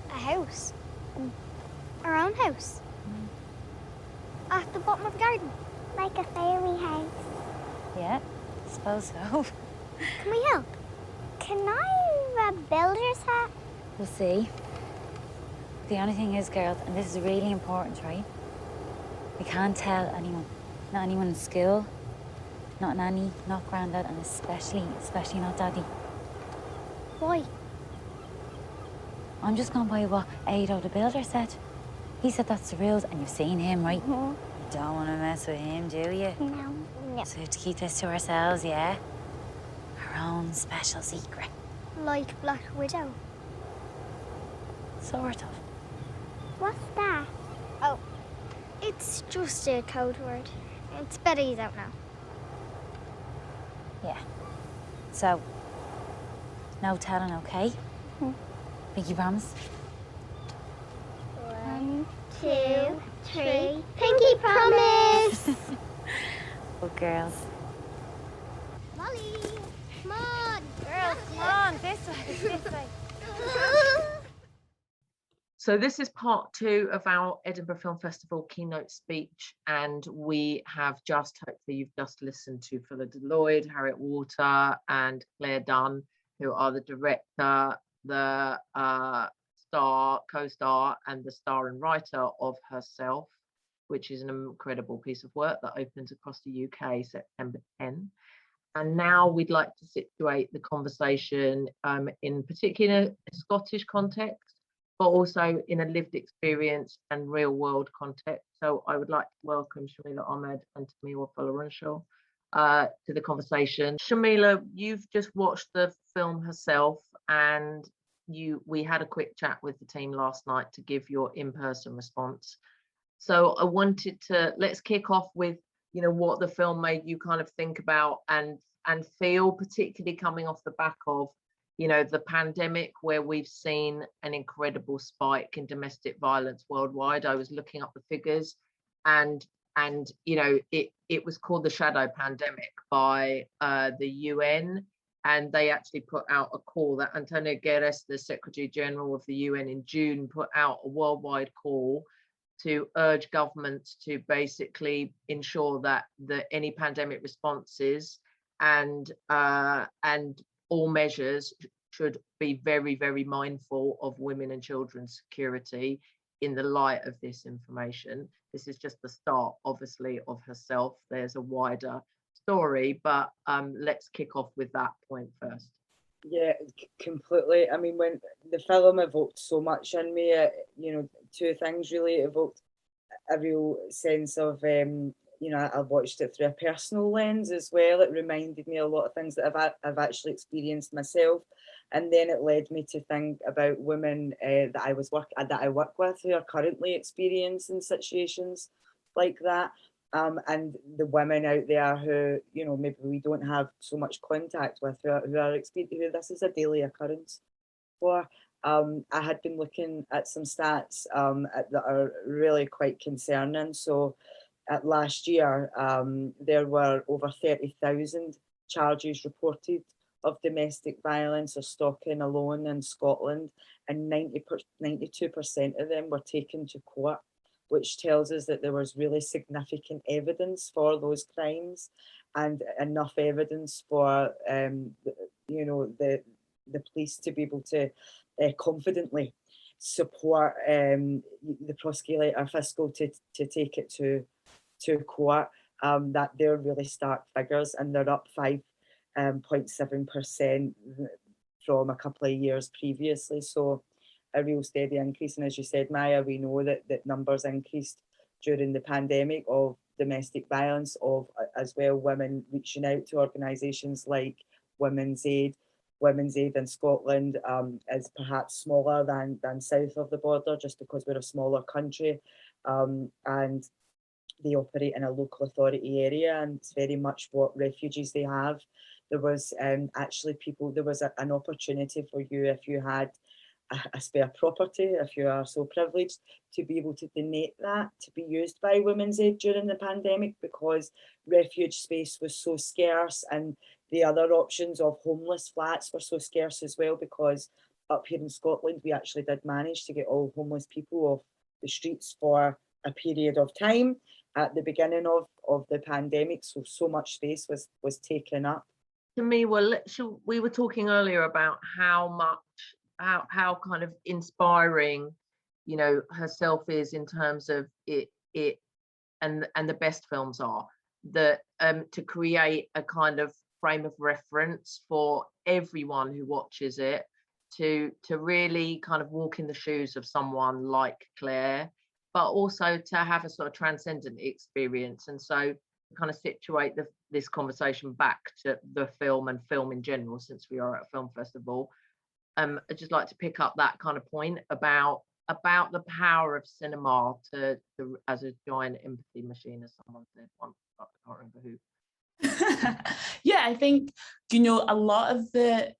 A house. Our own house. At the bottom of the garden. Like a fairy house. Yeah, I suppose so. Can we help? Can I have a builder's hat? We'll see. The only thing is, girls, and this is really important, right? We can't tell anyone. Not anyone in school, not Nanny, not Grandad, and especially not Daddy. Why? I'm just going by what Ado the builder said. He said that's the rules, and you've seen him, right? You don't want to mess with him, do you? No. So we have to keep this to ourselves, yeah? Our own special secret. Like Black Widow? Sort of. What's that? Oh, it's just a code word. It's better you don't know. Yeah. So, no telling, okay? Pinky promise? 1, 2, 3. Pinky promise! Oh, girls. Molly, come on! Girls, come on, this way. So this is part 2 of our Edinburgh Film Festival keynote speech, and we have hopefully you've just listened to Phyllida Lloyd, Harriet Walter and Clare Dunne, who are the director, the co-star and the star and writer of Herself, which is an incredible piece of work that opens across the UK September 10. And now we'd like to situate the conversation in particular a Scottish context, but also in a lived experience and real world context. So I would like to welcome Shumela, Ahmed and Tamiwa Folorenshaw to the conversation. Shumela, you've just watched the film Herself, and we had a quick chat with the team last night to give your in-person response. So I wanted let's kick off with, you know, what the film made you kind of think about and feel, particularly coming off the back of, you know, the pandemic, where we've seen an incredible spike in domestic violence worldwide. I was looking up the figures, and you know, it was called the shadow pandemic by the UN, and they actually put out a call that Antonio Guterres, the Secretary General of the UN, in June put out a worldwide call to urge governments to basically ensure that any pandemic responses and all measures should be very, very mindful of women and children's security in the light of this information. This is just the start, obviously, of Herself. There's a wider story, but let's kick off with that point first. Yeah, completely. I mean, when the film evoked so much in me, you know, two things really. It evoked a real sense of you know, I watched it through a personal lens as well. It reminded me a lot of things that I've actually experienced myself. And then it led me to think about women that I work with who are currently experiencing situations like that. And the women out there who, you know, maybe we don't have so much contact with, who this is a daily occurrence for. I had been looking at some stats that are really quite concerning. So last year, there were over 30,000 charges reported of domestic violence or stalking alone in Scotland, and 92% of them were taken to court, which tells us that there was really significant evidence for those crimes, and enough evidence for you know, the police to be able to confidently support the prosecutor fiscal to take it to court. That they're really stark figures, and they're up 5.7% from a couple of years previously. So a real steady increase. And as you said, Maya, we know that numbers increased during the pandemic of domestic violence, of as well women reaching out to organisations like Women's Aid. Women's Aid in Scotland is perhaps smaller than south of the border, just because we're a smaller country, and they operate in a local authority area, and it's very much what refugees they have. There was actually there was an opportunity for you, if you had a spare property, if you are so privileged, to be able to donate that to be used by Women's Aid during the pandemic, because refuge space was so scarce, and the other options of homeless flats were so scarce as well, because up here in Scotland we actually did manage to get all homeless people off the streets for a period of time at the beginning of the pandemic. So much space was taken up. To me, well, we were talking earlier about how kind of inspiring, you know, herself is in terms of it and the best films are, that to create a kind of frame of reference for everyone who watches it, to really kind of walk in the shoes of someone like Clare, but also to have a sort of transcendent experience. And so kind of situate this conversation back to the film and film in general, since we are at a film festival. I'd just like to pick up that kind of point about the power of cinema as a giant empathy machine, as someone said once. I can't remember who. Yeah, I think, you know, a lot of the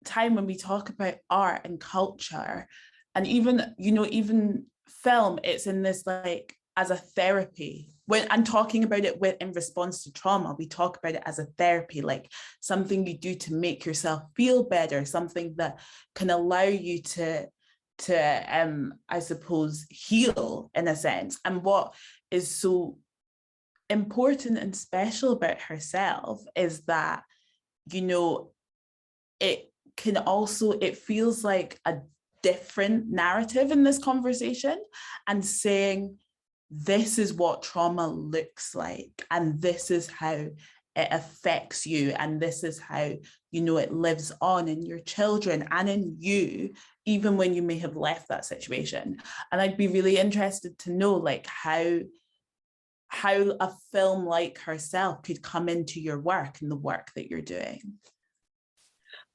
time when we talk about art and culture, and even, you know, even film, it's in this like as a therapy. When I'm talking about it in response to trauma, we talk about it as a therapy, like something you do to make yourself feel better, something that can allow you to I suppose heal in a sense. And what is so important and special about herself is that, you know, it feels like a different narrative in this conversation, and saying this is what trauma looks like, and this is how it affects you, and this is how, you know, it lives on in your children and in you, even when you may have left that situation. And I'd be really interested to know, like, how a film like herself could come into your work and the work that you're doing.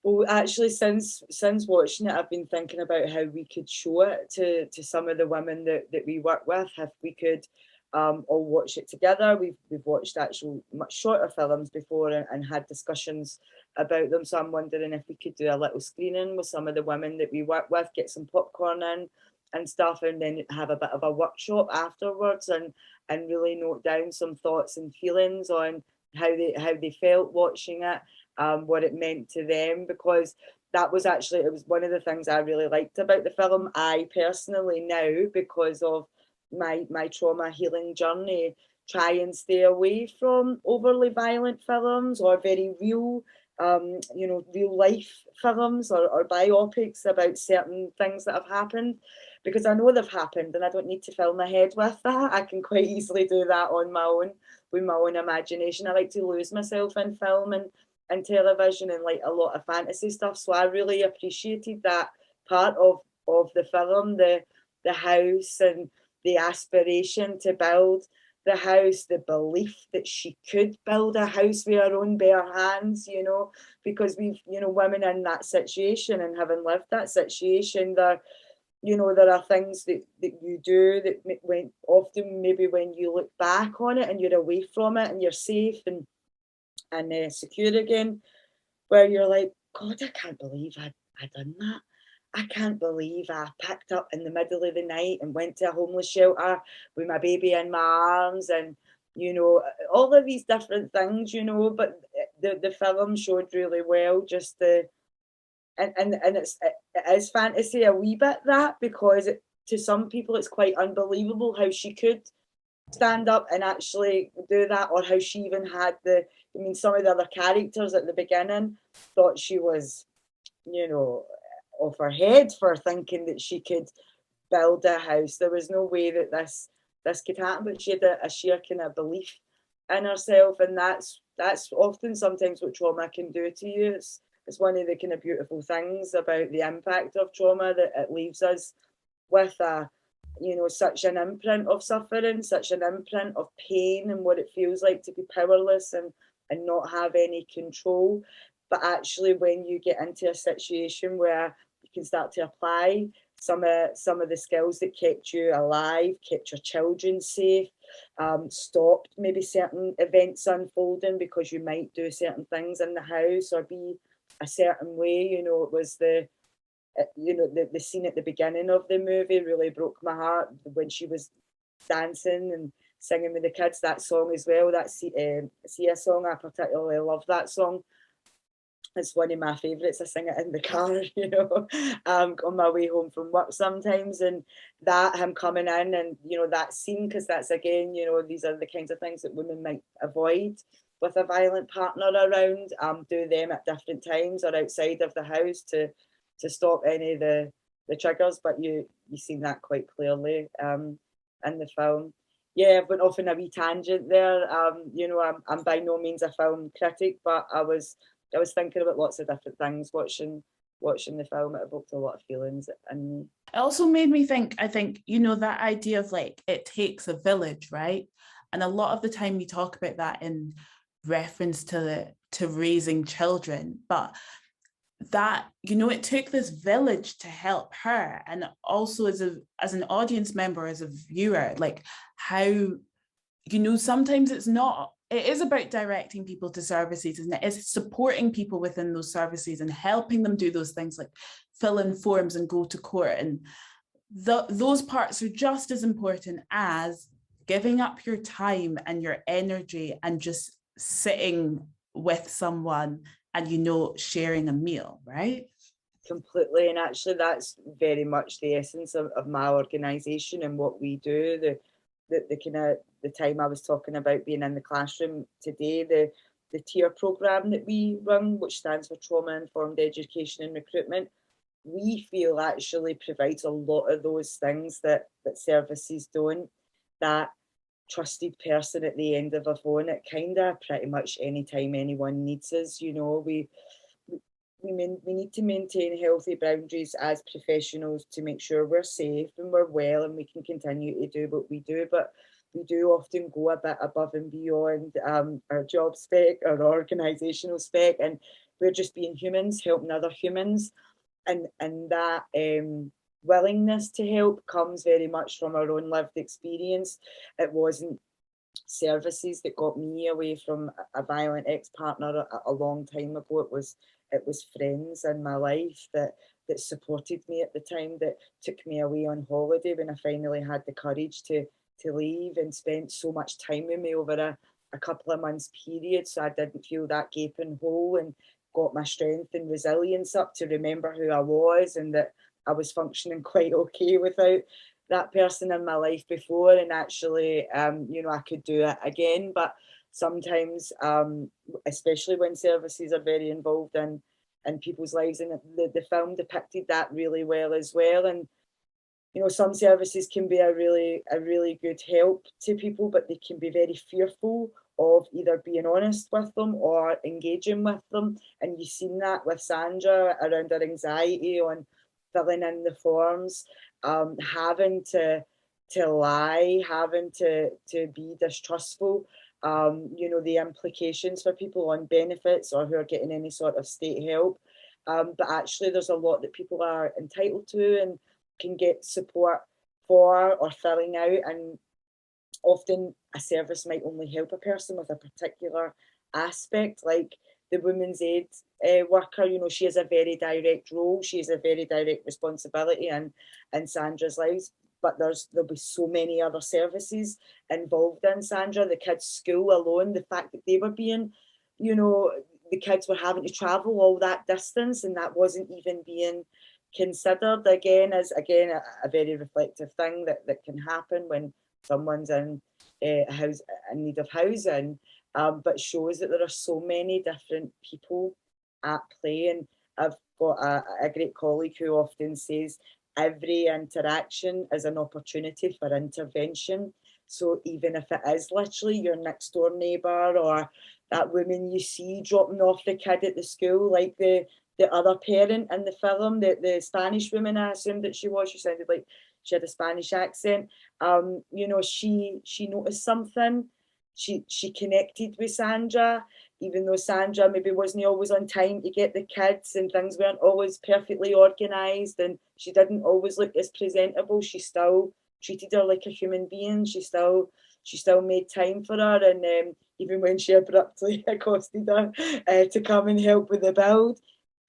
Well, actually, since watching it, I've been thinking about how we could show it to some of the women that we work with, if we could all watch it together. We've watched actual much shorter films before and had discussions about them. So I'm wondering if we could do a little screening with some of the women that we work with, get some popcorn in and stuff, and then have a bit of a workshop afterwards, and really note down some thoughts and feelings on how they felt watching it. What it meant to them, because it was one of the things I really liked about the film. I personally now, because of my trauma healing journey, try and stay away from overly violent films or very real, real life films or biopics about certain things that have happened, because I know they've happened and I don't need to fill my head with that. I can quite easily do that on my own, with my own imagination. I like to lose myself in film and television and like a lot of fantasy stuff. So I really appreciated that part of the film, the house and the aspiration to build the house, the belief that she could build a house with her own bare hands, you know, because we've, you know, women in that situation and having lived that situation, there, you know, there are things that you do that when often maybe when you look back on it and you're away from it and you're safe and secure again, where you're like, God, I can't believe I done that. I can't believe I packed up in the middle of the night and went to a homeless shelter with my baby in my arms, and, you know, all of these different things, you know. But the film showed really well just the, and it is fantasy a wee bit, that, because to some people it's quite unbelievable how she could stand up and actually do that, or how she even had I mean, some of the other characters at the beginning thought she was, you know, off her head for thinking that she could build a house. There was no way that this could happen, but she had a sheer kind of belief in herself, and that's often sometimes what trauma can do to you. It's one of the kind of beautiful things about the impact of trauma, that it leaves us with you know, such an imprint of suffering, such an imprint of pain and what it feels like to be powerless and not have any control. But actually, when you get into a situation where you can start to apply some of the skills that kept you alive, kept your children safe, stopped maybe certain events unfolding because you might do certain things in the house or be a certain way, you know, it was the scene at the beginning of the movie really broke my heart when she was dancing and singing with the kids. That song as well, that Sia song, I particularly love that song. It's one of my favourites. I sing it in the car, you know, on my way home from work sometimes. And that, him coming in and, you know, that scene, because that's, again, you know, these are the kinds of things that women might avoid with a violent partner around, do them at different times or outside of the house to stop any of the triggers. But you seen that quite clearly in the film. Yeah, I've went off on a wee tangent there. You know, I'm by no means a film critic, but I was thinking about lots of different things watching the film. It evoked a lot of feelings in me. It also made me think, I think, you know, that idea of like, it takes a village, right? And a lot of the time we talk about that in reference to raising children, but that, you know, it took this village to help her. And also as an audience member, as a viewer, like how, you know, sometimes it is about directing people to services, and it is supporting people within those services and helping them do those things like fill in forms and go to court. And those parts are just as important as giving up your time and your energy and just sitting with someone and, you know, sharing a meal, right? Completely. And actually that's very much the essence of my organisation and what we do. The kind of the time I was talking about being in the classroom today, the TIER programme that we run, which stands for Trauma Informed Education and Recruitment, we feel actually provides a lot of those things that services don't. That trusted person at the end of a phone at kind of pretty much any time anyone needs us, you know. We need to maintain healthy boundaries as professionals to make sure we're safe and we're well and we can continue to do what we do. But we do often go a bit above and beyond our job spec, our organisational spec, and we're just being humans, helping other humans. And that willingness to help comes very much from our own lived experience. It wasn't services that got me away from a violent ex-partner a long time ago. It was friends in my life that supported me at the time, that took me away on holiday when I finally had the courage to leave, and spent so much time with me over a couple of months period, so I didn't feel that gaping hole, and got my strength and resilience up to remember who I was and that I was functioning quite okay without that person in my life before, and actually, you know, I could do it again. But sometimes, especially when services are very involved in people's lives, and the film depicted that really well as well. And, you know, some services can be a really good help to people, but they can be very fearful of either being honest with them or engaging with them. And you've seen that with Sandra around her anxiety on filling in the forms, having to to lie, having to be distrustful, you know, the implications for people on benefits or who are getting any sort of state help. But actually there's a lot that people are entitled to and can get support for or filling out, and often a service might only help a person with a particular aspect, like the women's aid worker. You know, she has a very direct role, she has a very direct responsibility in Sandra's lives, but there'll be so many other services involved in Sandra. The kids' school alone, the fact that they were being, you know, the kids were having to travel all that distance and that wasn't even being considered, again, as a very reflective thing that can happen when someone's in in need of housing, but shows that there are so many different people at play. And I've got a great colleague who often says every interaction is an opportunity for intervention. So even if it is literally your next door neighbour or that woman you see dropping off the kid at the school, like the other parent in the film, the Spanish woman, I assumed that she sounded like she had a Spanish accent. You know, she noticed something. She connected with Sandra, even though Sandra maybe wasn't always on time to get the kids and things weren't always perfectly organised and she didn't always look as presentable. She still treated her like a human being. She still made time for her, and even when she abruptly accosted her to come and help with the build,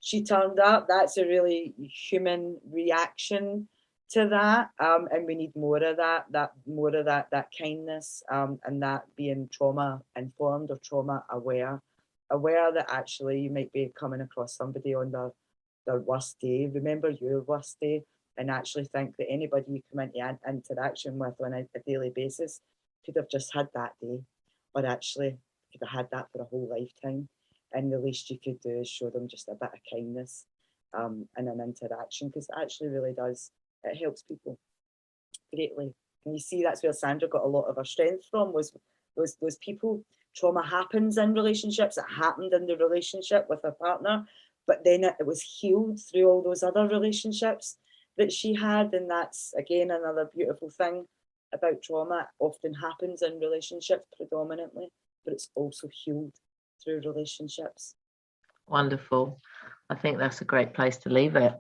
she turned up. That's a really human reaction to that, and we need more of that kindness, and that being trauma informed or trauma aware that actually you might be coming across somebody on their worst day. Remember your worst day, and actually think that anybody you come into interaction with on a daily basis could have just had that day, or actually could have had that for a whole lifetime. And the least you could do is show them just a bit of kindness in an interaction, because it actually really does. It helps people greatly. And you see that's where Sandra got a lot of her strength from, was those people. Trauma happens in relationships. It happened in the relationship with her partner, but then it was healed through all those other relationships that she had. And that's, again, another beautiful thing about trauma. It often happens in relationships predominantly, but it's also healed through relationships. Wonderful. I think that's a great place to leave it.